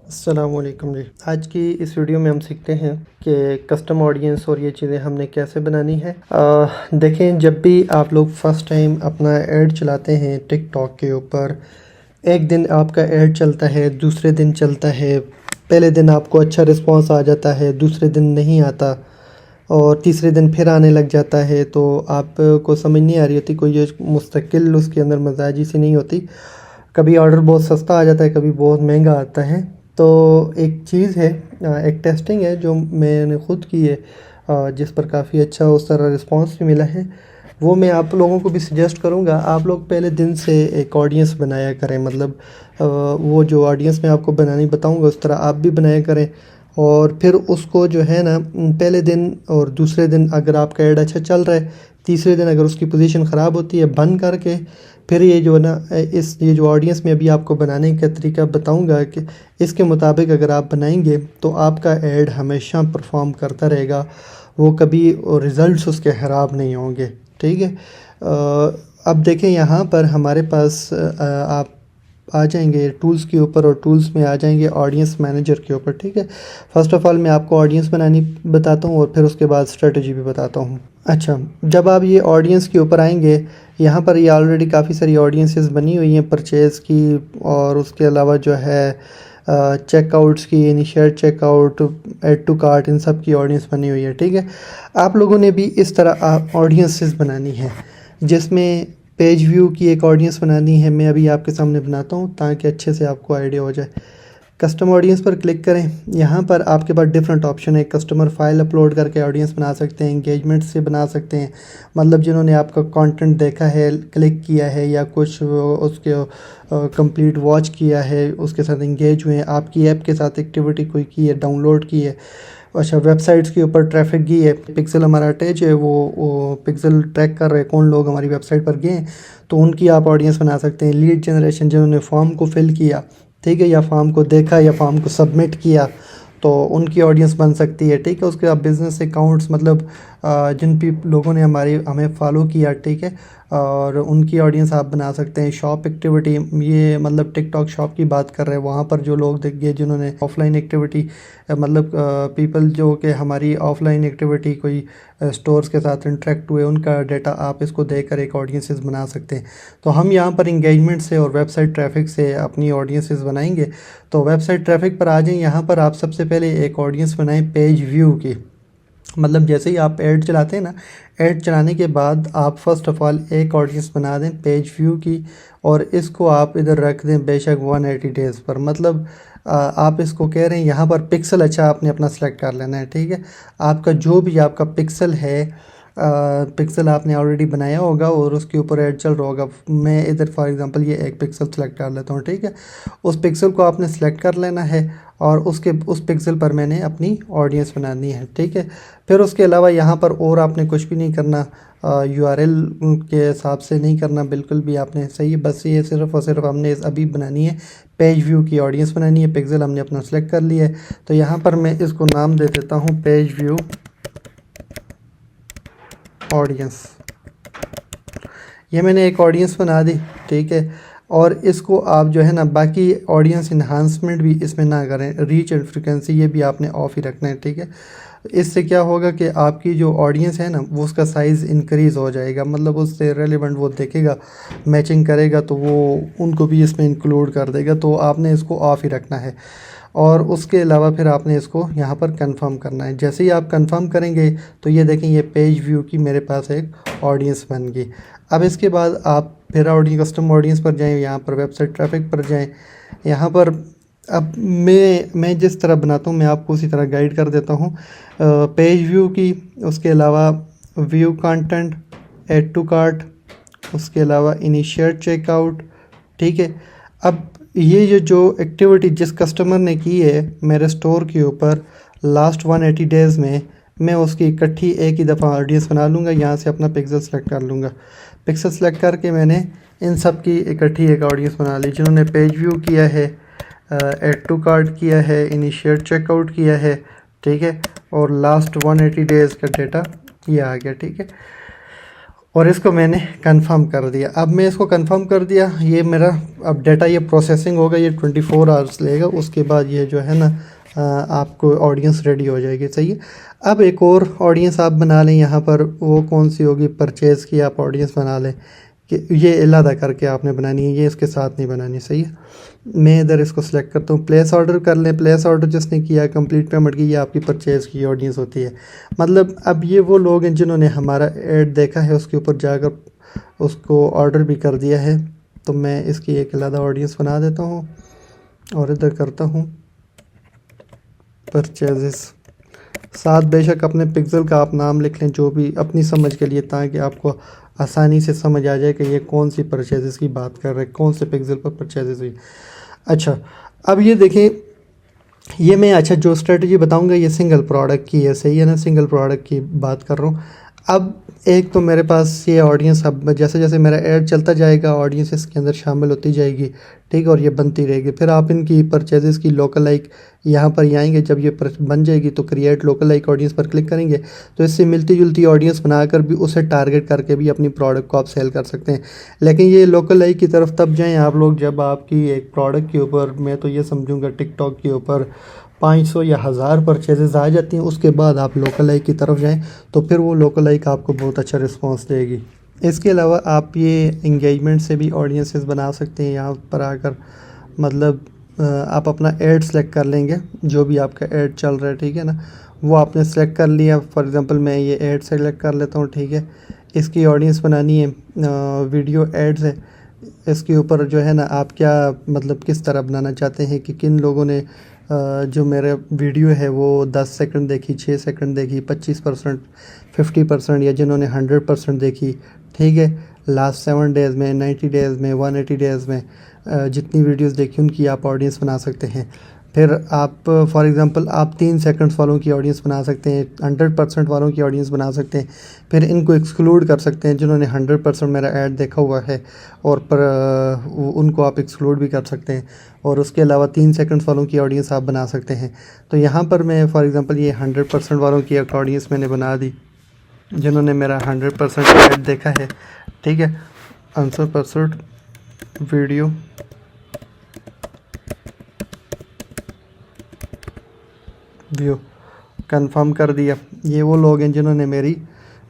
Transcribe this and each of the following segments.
अस्सलामुअलैकुम जी। आज की इस वीडियो में हम सीखते हैं कि कस्टम ऑडियंस और ये चीज़ें हमने कैसे बनानी है। देखें, जब भी आप लोग फ़र्स्ट टाइम अपना ऐड चलाते हैं टिकटॉक के ऊपर, एक दिन आपका ऐड चलता है, दूसरे दिन चलता है, पहले दिन आपको अच्छा रिस्पांस आ जाता है, दूसरे दिन नहीं आता और तीसरे दिन फिर आने लग जाता है, तो आपको समझ नहीं आ रही होती, कोई ये मुस्तकिल उसके अंदर मजाजी सी नहीं होती। कभी ऑर्डर बहुत सस्ता आ जाता है, कभी बहुत महंगा आता है। तो एक चीज़ है, एक टेस्टिंग है जो मैंने ख़ुद की है, जिस पर काफ़ी अच्छा उस तरह रिस्पांस भी मिला है। वो मैं आप लोगों को भी सजेस्ट करूँगा। आप लोग पहले दिन से एक ऑडियंस बनाया करें, मतलब वो जो ऑडियंस मैं आपको बनानी बताऊँगा उस तरह आप भी बनाया करें। और फिर उसको जो है ना, पहले दिन और दूसरे दिन अगर आपका ऐड अच्छा चल रहा है, तीसरे दिन अगर उसकी पोजीशन ख़राब होती है, बंद करके फिर ये जो है ना, ये जो ऑडियंस में अभी आपको बनाने का तरीका बताऊंगा कि इसके मुताबिक अगर आप बनाएंगे तो आपका ऐड हमेशा परफॉर्म करता रहेगा। वो कभी रिज़ल्ट्स उसके ख़राब नहीं होंगे। ठीक है। अब देखें, यहाँ पर हमारे पास आप आ जाएंगे टूल्स के ऊपर और टूल्स में आ जाएंगे ऑडियंस मैनेजर के ऊपर। ठीक है। फ़र्स्ट ऑफ़ ऑल मैं आपको ऑडियंस बनानी बताता हूँ और फिर उसके बाद स्ट्रेटजी भी बताता हूँ। अच्छा, जब आप ये ऑडियंस के ऊपर आएंगे, यहाँ पर ये ऑलरेडी काफ़ी सारी ऑडियंसेस बनी हुई हैं परचेज़ की, और उसके अलावा जो है चेकआउट्स की, initiate checkout, add to cart, इन सब की ऑडियंस बनी हुई है। ठीक है। आप लोगों ने भी इस तरह ऑडियंसेस बनानी है, जिसमें पेज व्यू की एक ऑडियंस बनानी है। मैं अभी आपके सामने बनाता हूँ ताकि अच्छे से आपको आइडिया हो जाए। कस्टम ऑडियंस पर क्लिक करें। यहाँ पर आपके पास डिफरेंट ऑप्शन है। कस्टमर फाइल अपलोड करके ऑडियंस बना सकते हैं, एंगेजमेंट से बना सकते हैं, मतलब जिन्होंने आपका कंटेंट देखा है, क्लिक किया है या कुछ उसके कंप्लीट वॉच किया है, उसके साथ इंगेज हुए हैं, आपकी ऐप के साथ एक्टिविटी कोई की है, डाउनलोड की है। अच्छा, वेबसाइट्स के ऊपर ट्रैफिक गई है, पिक्सल हमारा अटैच है, वो पिक्सल ट्रैक कर रहे हैं कौन लोग हमारी वेबसाइट पर गए हैं, तो उनकी आप ऑडियंस बना सकते हैं। लीड जनरेशन, जिन्होंने फॉर्म को फिल किया, ठीक है, या फॉर्म को देखा या फॉर्म को सबमिट किया, तो उनकी ऑडियंस बन सकती है। ठीक है। उसके बाद बिज़नेस अकाउंट्स, मतलब जिन भी लोगों ने हमें फॉलो किया, ठीक है, और उनकी ऑडियंस आप बना सकते हैं। शॉप एक्टिविटी, ये मतलब टिकटॉक शॉप की बात कर रहे हैं, वहाँ पर जो लोग दिख गए जिन्होंने ऑफलाइन एक्टिविटी, मतलब पीपल जो कि हमारी ऑफलाइन एक्टिविटी कोई स्टोर्स के साथ इंटरेक्ट हुए, उनका डाटा आप इसको देकर एक ऑडियंसेस बना सकते हैं। तो हम यहाँ पर इंगेजमेंट से और वेबसाइट ट्रैफिक से अपनी ऑडियंसेस बनाएंगे। तो वेबसाइट ट्रैफिक पर आ जाएं। यहाँ पर आप सबसे पहले एक ऑडियंस बनाएं पेज व्यू की, मतलब जैसे ही आप ऐड चलाते हैं ना, ऐड चलाने के बाद आप फर्स्ट ऑफ़ ऑल एक ऑडियंस बना दें पेज व्यू की, और इसको आप इधर रख दें बेशक 180 डेज़ पर। मतलब आप इसको कह रहे हैं यहाँ पर पिक्सल अच्छा आपने अपना सेलेक्ट कर लेना है। ठीक है। आपका जो भी आपका पिक्सल है, पिक्सल आपने ऑलरेडी बनाया होगा और उसके ऊपर ऐड चल रहा होगा। मैं इधर फॉर एग्जांपल ये एक पिक्सल सेलेक्ट कर लेता हूँ। ठीक है। उस पिक्सल को आपने सेलेक्ट कर लेना है और उस पिक्सल पर मैंने अपनी ऑडियंस बनानी है। ठीक है। फिर उसके अलावा यहाँ पर और आपने कुछ भी नहीं करना, यूआरएल के हिसाब से नहीं करना बिल्कुल भी आपने, सही है। बस ये सिर्फ और सिर्फ हमने अभी बनानी है पेज व्यू की ऑडियंस बनानी है। पिक्सल हमने अपना सेलेक्ट कर लिया है, तो यहाँ पर मैं इसको नाम दे देता हूँ पेज व्यू ऑडियंस। ये मैंने एक ऑडियंस बना दी। ठीक है। और इसको आप जो है ना, बाकी ऑडियंस इन्हांसमेंट भी इसमें ना करें, रीच एंड फ्रिक्वेंसी ये भी आपने ऑफ ही रखना है। ठीक है। इससे क्या होगा कि आपकी जो ऑडियंस है ना, वो उसका साइज़ इंक्रीज़ हो जाएगा, मतलब उससे रेलेवेंट वो देखेगा, मैचिंग करेगा, तो वो उनको भी इसमें इंक्लूड कर देगा। तो आपने इसको ऑफ ही रखना है। और उसके अलावा फिर आपने इसको यहाँ पर कंफर्म करना है। जैसे ही आप कंफर्म करेंगे तो ये देखें, ये पेज व्यू की मेरे पास एक ऑडियंस बन गई। अब इसके बाद आप फिर कस्टम ऑडियंस पर जाएं, यहाँ पर वेबसाइट ट्रैफिक पर जाएं। यहाँ पर अब मैं जिस तरह बनाता हूँ मैं आपको उसी तरह गाइड कर देता हूँ। पेज व्यू की, उसके अलावा view content, add to cart, उसके अलावा इनिशिएट चेकआउट। ठीक है। अब ये जो एक्टिविटी जिस कस्टमर ने की है मेरे स्टोर के ऊपर लास्ट 180 डेज़ में, मैं उसकी इकट्ठी एक ही दफ़ा ऑडियंस बना लूँगा। यहाँ से अपना पिक्सल सेलेक्ट कर लूँगा। पिक्सल सेलेक्ट करके मैंने इन सब की इकट्ठी एक ऑडियंस बना ली, जिन्होंने पेज व्यू किया है, ऐड टू कार्ट किया है, इनिशिएट चेकआउट किया है। ठीक है। और लास्ट 180 डेज़ का डेटा ये आ गया। ठीक है। और इसको मैंने कंफर्म कर दिया। अब मैं इसको कंफर्म कर दिया, ये मेरा अब डाटा ये प्रोसेसिंग होगा, ये 24 आवर्स लेगा, उसके बाद ये जो है ना आपको ऑडियंस रेडी हो जाएगी। सही है। अब एक और ऑडियंस आप बना लें यहाँ पर, वो कौन सी होगी, परचेज़ की आप ऑडियंस बना लें कि ये अलग करके आपने बनानी है, ये इसके साथ नहीं बनानी। सही है। मैं इधर इसको सिलेक्ट करता हूँ, प्लेस ऑर्डर कर लें। प्लेस ऑर्डर जिसने किया, कंप्लीट पेमेंट की, ये आपकी परचेज़ की ऑडियंस होती है। मतलब अब ये वो लोग हैं जिन्होंने हमारा ऐड देखा है, उसके ऊपर जाकर उसको ऑर्डर भी कर दिया है। तो मैं इसकी एक अलग ऑडियंस बना देता हूँ और इधर करता हूँ परचेज़। साथ बेशक अपने पिक्सल का आप नाम लिख लें, जो भी अपनी समझ के लिए, ताकि आपको आसानी से समझ आ जाए कि ये कौन सी परचेज़ की बात कर रहे हैं, कौन से पिक्सल पर परचेज़ हुई। अच्छा, अब ये देखें, ये मैं अच्छा जो स्ट्रेटजी बताऊंगा ये सिंगल प्रोडक्ट की है। सही है ना, सिंगल प्रोडक्ट की बात कर रहा हूँ। अब एक तो मेरे पास ये ऑडियंस, अब जैसे जैसे मेरा ऐड चलता जाएगा ऑडियंस इसके अंदर शामिल होती जाएगी, ठीक है, और ये बनती रहेगी। फिर आप इनकी परचेजेस की लोकल लाइक यहाँ पर आएंगे, जब ये बन जाएगी तो क्रिएट लोकल लाइक ऑडियंस पर क्लिक करेंगे, तो इससे मिलती जुलती ऑडियंस बनाकर भी उसे टारगेट करके भी अपनी प्रोडक्ट को आप सेल कर सकते हैं। लेकिन ये लोकल लाइक की तरफ तब जाएँ आप लोग जब आपकी एक प्रोडक्ट के ऊपर, मैं तो ये समझूंगा टिकटॉक के ऊपर 500 या 1000 परचेजेस आ जाती हैं, उसके बाद आप लोकल लाइक की तरफ जाएं, तो फिर वो लोकल लाइक आपको बहुत अच्छा रिस्पांस देगी। इसके अलावा आप ये इंगेजमेंट से भी ऑडियंसेस बना सकते हैं। यहाँ पर आकर मतलब आप अपना ऐड सेलेक्ट कर लेंगे, जो भी आपका ऐड चल रहा है, ठीक है ना, वो आपने सेलेक्ट कर लिया। फॉर एग्ज़ाम्पल मैं ये ऐड सेलेक्ट कर लेता हूँ, ठीक है। इसकी ऑडियंस बनानी है, वीडियो एड्स है। इसके ऊपर जो है ना आप क्या मतलब किस तरह बनाना चाहते हैं कि किन लोगों ने जो मेरा वीडियो है वो 10 सेकंड देखी, 6 सेकंड देखी, 25%, 50%, या जिन्होंने 100% देखी, ठीक है। लास्ट 7 डेज़ में, 90 डेज़ में, 180 डेज़ में जितनी वीडियोस देखी उनकी आप ऑडियंस बना सकते हैं। फिर आप फॉर एग्ज़ाम्पल आप 3 सेकंड्स वालों की ऑडियंस बना सकते हैं, 100% वालों की ऑडियंस बना सकते हैं। फिर इनको एक्सक्लूड कर सकते हैं जिन्होंने 100% मेरा ऐड देखा हुआ है, और उनको आप एक्सक्लूड भी कर सकते हैं। और उसके अलावा 3 सेकंड्स वालों की ऑडियंस आप बना सकते हैं। तो यहाँ पर मैं फॉर एग्ज़ाम्पल ये 100% वालों की एक ऑडियंस मैंने बना दी, जिन्होंने मेरा 100% ऐड देखा है, ठीक है। 100% वीडियो व्यू कंफर्म कर दिया। ये वो लोग हैं जिन्होंने मेरी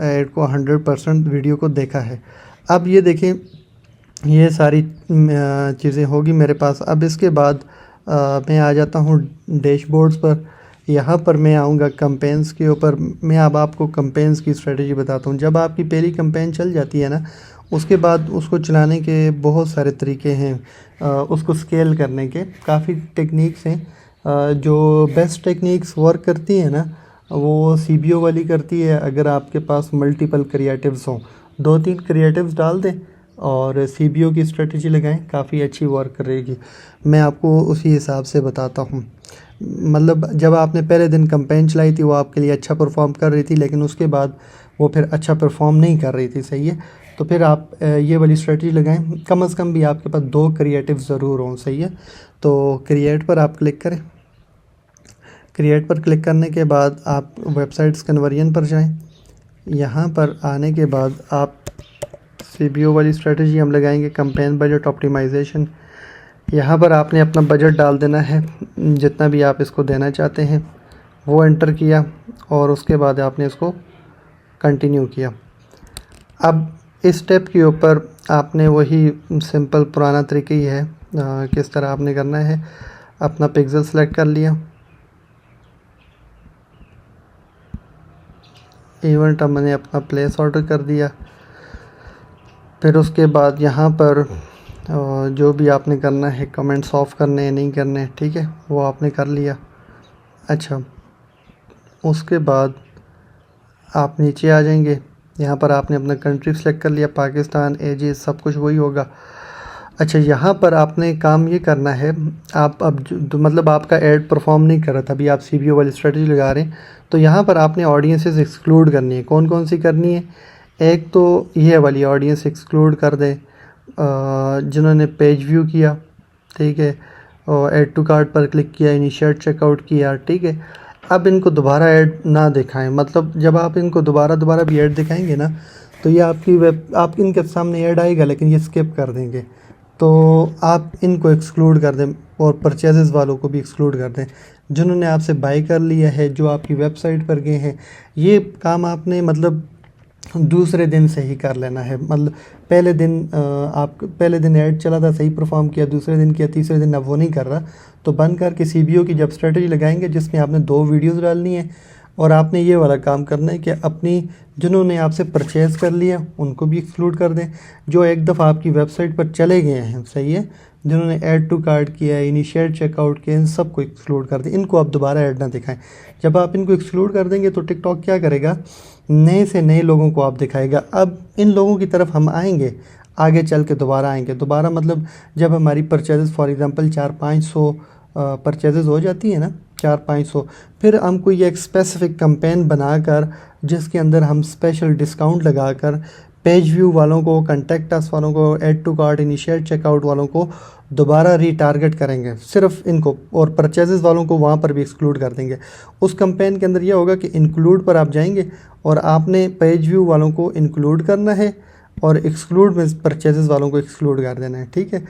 ऐड को 100% वीडियो को देखा है। अब ये देखें, ये सारी चीज़ें होगी मेरे पास। अब इसके बाद मैं आ जाता हूँ डैशबोर्ड्स पर। यहाँ पर मैं आऊँगा कैंपेन्स के ऊपर। मैं अब आपको कैंपेन्स की स्ट्रेटजी बताता हूँ। जब आपकी पहली कैंपेन चल जाती है ना, उसके बाद उसको चलाने के बहुत सारे तरीके हैं। उसको स्केल करने के काफ़ी टेक्निक्स हैं। जो बेस्ट टेक्निक्स वर्क करती है ना, वो CBO वाली करती है। अगर आपके पास मल्टीपल क्रिएटिव्स हों, 2-3 क्रिएटिव्स डाल दें और CBO की स्ट्रेटजी लगाएं, काफ़ी अच्छी वर्क करेगी। मैं आपको उसी हिसाब से बताता हूँ। मतलब जब आपने पहले दिन कैंपेन चलाई थी वो आपके लिए अच्छा परफॉर्म कर रही थी, लेकिन उसके बाद वो फिर अच्छा परफॉर्म नहीं कर रही थी, सही है। तो फिर आप ये वाली स्ट्रेटजी लगाएं, कम से कम भी आपके पास 2 क्रिएटिव ज़रूर हों, सही है। तो क्रिएट पर आप क्लिक करें। क्रिएट पर क्लिक करने के बाद आप वेबसाइट्स कन्वर्जन पर जाएं। यहाँ पर आने के बाद आप CBO वाली स्ट्रेटजी हम लगाएंगे, कैंपेन बजट ऑप्टिमाइजेशन। यहाँ पर आपने अपना बजट डाल देना है, जितना भी आप इसको देना चाहते हैं वो एंटर किया, और उसके बाद आपने इसको कंटिन्यू किया। अब इस स्टेप के ऊपर आपने वही सिंपल पुराना तरीका ही है। किस तरह आपने करना है, अपना पिक्सल सेलेक्ट कर लिया, इवेंट हमने अपना प्लेस ऑर्डर कर दिया। फिर उसके बाद यहाँ पर जो भी आपने करना है, कमेंट्स ऑफ करने हैं नहीं करने, ठीक है, वो आपने कर लिया। अच्छा, उसके बाद आप नीचे आ जाएंगे। यहाँ पर आपने अपना कंट्री सेलेक्ट कर लिया, पाकिस्तान, एजेस सब कुछ वही होगा। अच्छा, यहाँ पर आपने काम ये करना है, आप अब मतलब आपका ऐड परफॉर्म नहीं कर रहा था, अभी आप CBO वाली स्ट्रेटजी लगा रहे हैं, तो यहाँ पर आपने ऑडियंसेस एक्सक्लूड करनी है। कौन कौन सी करनी है? एक तो ये वाली ऑडियंस एक्सक्लूड कर दें जिन्होंने पेज व्यू किया, ठीक है, और ऐड टू कार्ट पर क्लिक किया, इनिशिएट चेकआउट किया, ठीक है। अब इनको दोबारा ऐड ना दिखाएं, मतलब जब आप इनको दोबारा भी ऐड दिखाएंगे ना, तो ये आप इनके सामने ऐड आएगा लेकिन ये स्किप कर देंगे, तो आप इनको एक्सक्लूड कर दें और परचेजेस वालों को भी एक्सक्लूड कर दें। जिन्होंने आपसे बाई कर लिया है, जो आपकी वेबसाइट पर गए हैं, ये काम आपने मतलब दूसरे दिन से ही कर लेना है। मतलब पहले दिन ऐड चला था, सही परफॉर्म किया, दूसरे दिन किया, तीसरे दिन अब वो नहीं कर रहा, तो बंद करके CBO की जब स्ट्रेटजी लगाएंगे जिसमें आपने 2 वीडियोस डालनी है और आपने ये वाला काम करना है कि अपनी जिन्होंने आपसे परचेज़ कर लिया उनको भी एक्सक्लूड कर दें, जो एक दफ़ा आपकी वेबसाइट पर चले गए हैं, सही है, जिन्होंने ऐड टू कार्ट किया है, इनिशिएट चेकआउट किया, इन सबको एक्सक्लूड कर दें, इनको आप दोबारा ऐड ना दिखाएं। जब आप इनको एक्सक्लूड कर देंगे तो टिकटॉक क्या करेगा, नए से नए लोगों को आप दिखाएगा। अब इन लोगों की तरफ हम आएंगे, आगे चल के दोबारा आएंगे, दोबारा मतलब जब हमारी परचेज़ फॉर एग्ज़ाम्पल 400-500 परचेज़ हो जाती है ना, 400-500, फिर हम कोई एक स्पेसिफ़िक कैंपेन बनाकर जिसके अंदर हम स्पेशल डिस्काउंट लगाकर पेज व्यू वालों को, कॉन्टैक्ट अस वालों को, add to cart, initiate checkout वालों को दोबारा रीटारगेट करेंगे, सिर्फ इनको, और परचेजेस वालों को वहाँ पर भी एक्सक्लूड कर देंगे। उस कैंपेन के अंदर ये होगा कि इंक्लूड पर आप जाएंगे और आपने पेज व्यू वालों को इंक्लूड करना है और एक्सक्लूड में परचेजेस वालों को एक्सक्लूड कर देना है, ठीक है।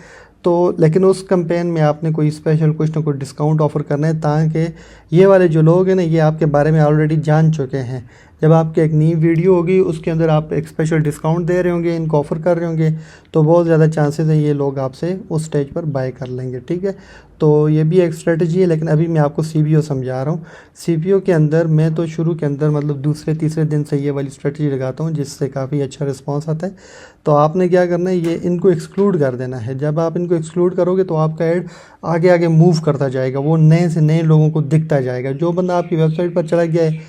तो लेकिन उस कैंपेन में आपने कोई स्पेशल कुछ ना कुछ डिस्काउंट ऑफ़र करना है, ताकि ये वाले जो लोग हैं ना, ये आपके बारे में ऑलरेडी जान चुके हैं। जब आपकी एक नई वीडियो होगी उसके अंदर आप एक स्पेशल डिस्काउंट दे रहे होंगे, इनको ऑफ़र कर रहे होंगे, तो बहुत ज़्यादा चांसेस हैं ये लोग आपसे उस स्टेज पर बाय कर लेंगे, ठीक है। तो ये भी एक स्ट्रेटजी है, लेकिन अभी मैं आपको CBO समझा रहा हूँ। CBO के अंदर मैं तो शुरू के अंदर मतलब दूसरे तीसरे दिन से ये वाली स्ट्रेटजी लगाता हूँ, जिससे काफ़ी अच्छा रिस्पॉन्स आता है। तो आपने क्या करना है, ये इनको एक्सक्लूड कर देना है। जब आप इनको एक्सक्लूड करोगे तो आपका ऐड आगे आगे मूव करता जाएगा, वो नए से नए लोगों को दिखता जाएगा। जो बंदा आपकी वेबसाइट पर चला गया है,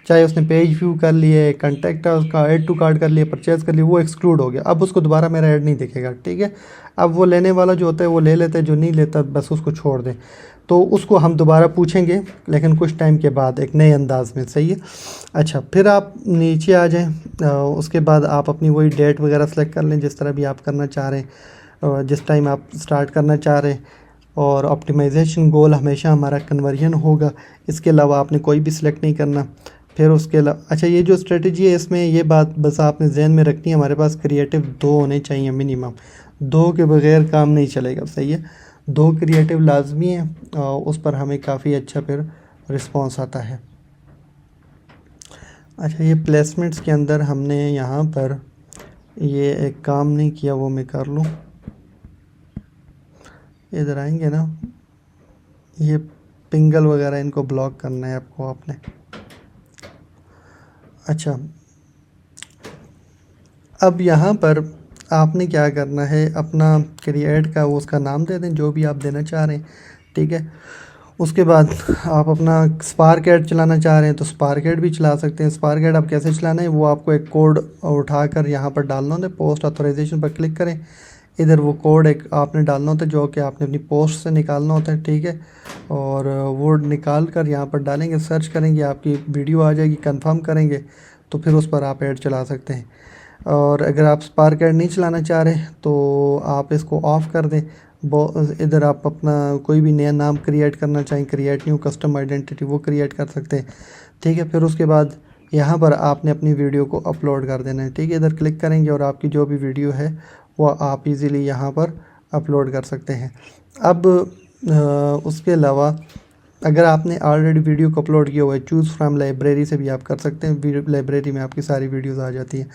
चाहे उसने पेज व्यू कर लिए, कॉन्टैक्ट उसका, ऐड टू कार्ट कर लिया, परचेज़ कर लिया, वो एक्सक्लूड हो गया। अब उसको दोबारा मेरा ऐड नहीं दिखेगा, ठीक है। अब वो लेने वाला जो होता है वो ले लेता है, जो नहीं लेता बस उसको छोड़ दें। तो उसको हम दोबारा पूछेंगे, लेकिन कुछ टाइम के बाद एक नए अंदाज में, सही है। अच्छा, फिर आप नीचे आ जाएं, उसके बाद आप अपनी वही डेट वगैरह सेलेक्ट कर लें जिस तरह भी आप करना चाह रहे हैं, जिस टाइम आप स्टार्ट करना चाह रहे हैं। और ऑप्टिमाइजेशन गोल हमेशा हमारा कन्वर्जन होगा, इसके अलावा आपने कोई भी सिलेक्ट नहीं करना। फिर उसके अलावा अच्छा, ये जो स्ट्रेटजी है इसमें ये बात बस आपने जहन में रखनी है, हमारे पास क्रिएटिव 2 होने चाहिए मिनिमम, 2 के बगैर काम नहीं चलेगा, सही है। 2 क्रिएटिव लाजमी है, उस पर हमें काफ़ी अच्छा फिर रिस्पॉन्स आता है। अच्छा, ये प्लेसमेंट्स के अंदर हमने यहाँ पर ये एक काम नहीं किया, वो मैं कर लूँ। इधर आएंगे ना, ये पिंगल वगैरह इनको ब्लॉक करना है आपको, आपने। अच्छा, अब यहाँ पर आपने क्या करना है, अपना क्रिएट का वो उसका नाम दे दें जो भी आप देना चाह रहे हैं, ठीक है। उसके बाद आप अपना स्पार्क ऐड चलाना चाह रहे हैं तो स्पार्क ऐड भी चला सकते हैं। स्पार्क ऐड आप कैसे चलाना है, वो आपको एक कोड उठाकर यहाँ पर डालना होता है, पोस्ट ऑथराइजेशन पर क्लिक करें, इधर वो कोड एक आपने डालना होता है जो कि आपने अपनी पोस्ट से निकालना होता है, ठीक है। और वो निकाल कर यहाँ पर डालेंगे, सर्च करेंगे, आपकी वीडियो आ जाएगी, कंफर्म करेंगे तो फिर उस पर आप ऐड चला सकते हैं। और अगर आप स्पार्क ऐड नहीं चलाना चाह रहे तो आप इसको ऑफ़ कर दें। इधर आप अपना कोई भी नया नाम क्रिएट करना चाहें, क्रिएट न्यू कस्टम आइडेंटिटी, वो क्रिएट कर सकते हैं, ठीक है। फिर उसके बाद यहाँ पर आपने अपनी वीडियो को अपलोड कर देना है, ठीक है। इधर क्लिक करेंगे और आपकी जो भी वीडियो है वो आप इजीली यहाँ पर अपलोड कर सकते हैं। अब उसके अलावा अगर आपने ऑलरेडी वीडियो को अपलोड किया हुआ है, चूज़ फ्रॉम लाइब्रेरी से भी आप कर सकते हैं, लाइब्रेरी में आपकी सारी वीडियोस आ जाती हैं।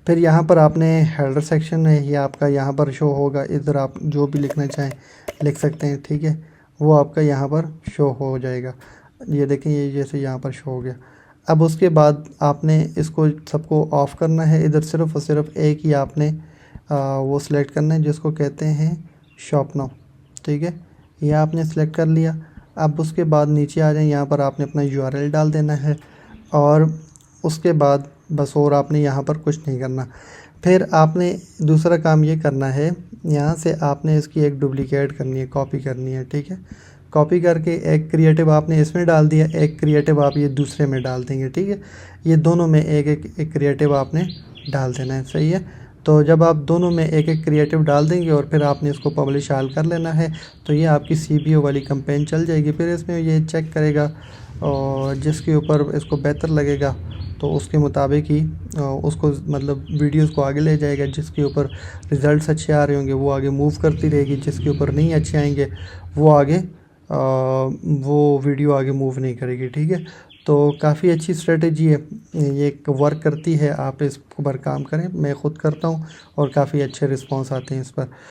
फिर यहाँ पर आपने हेडर सेक्शन है, ये आपका यहाँ पर शो होगा, इधर आप जो भी लिखना चाहें लिख सकते हैं, ठीक है, वो आपका यहाँ पर शो हो जाएगा। ये देखें, ये जैसे यहाँ पर शो हो गया। अब उसके बाद आपने इसको सबको ऑफ़ करना है, इधर सिर्फ़ और सिर्फ एक ही आपने वो सिलेक्ट करना है जिसको कहते हैं शॉप नाउ, ठीक है, ये आपने सेलेक्ट कर लिया। अब उसके बाद नीचे आ जाए, यहाँ पर आपने अपना URL डाल देना है और उसके बाद बस, और आपने यहाँ पर कुछ नहीं करना। फिर आपने दूसरा काम ये करना है, यहाँ से आपने इसकी एक डुप्लिकेट करनी है, कॉपी करनी है, ठीक है। कॉपी करके एक क्रिएटिव आपने इसमें डाल दिया, एक क्रिएटिव आप ये दूसरे में डाल देंगे, ठीक है। ये दोनों में एक एक क्रिएटिव आपने डाल देना है, सही है। तो जब आप दोनों में एक एक क्रिएटिव डाल देंगे और फिर आपने इसको पब्लिश ऑल कर लेना है, तो ये आपकी CBO वाली कैंपेन चल जाएगी। फिर इसमें ये चेक करेगा और जिसके ऊपर इसको बेहतर लगेगा तो उसके मुताबिक ही उसको मतलब वीडियोस को आगे ले जाएगा। जिसके ऊपर रिज़ल्ट्स अच्छे आ रहे होंगे वो आगे मूव करती रहेगी, जिसके ऊपर नहीं अच्छे आएंगे वो आगे वो वीडियो आगे मूव नहीं करेगी। ठीक है, तो काफ़ी अच्छी स्ट्रेटजी है, ये वर्क करती है। आप इस पर काम करें, मैं ख़ुद करता हूँ और काफ़ी अच्छे रिस्पॉन्स आते हैं इस पर।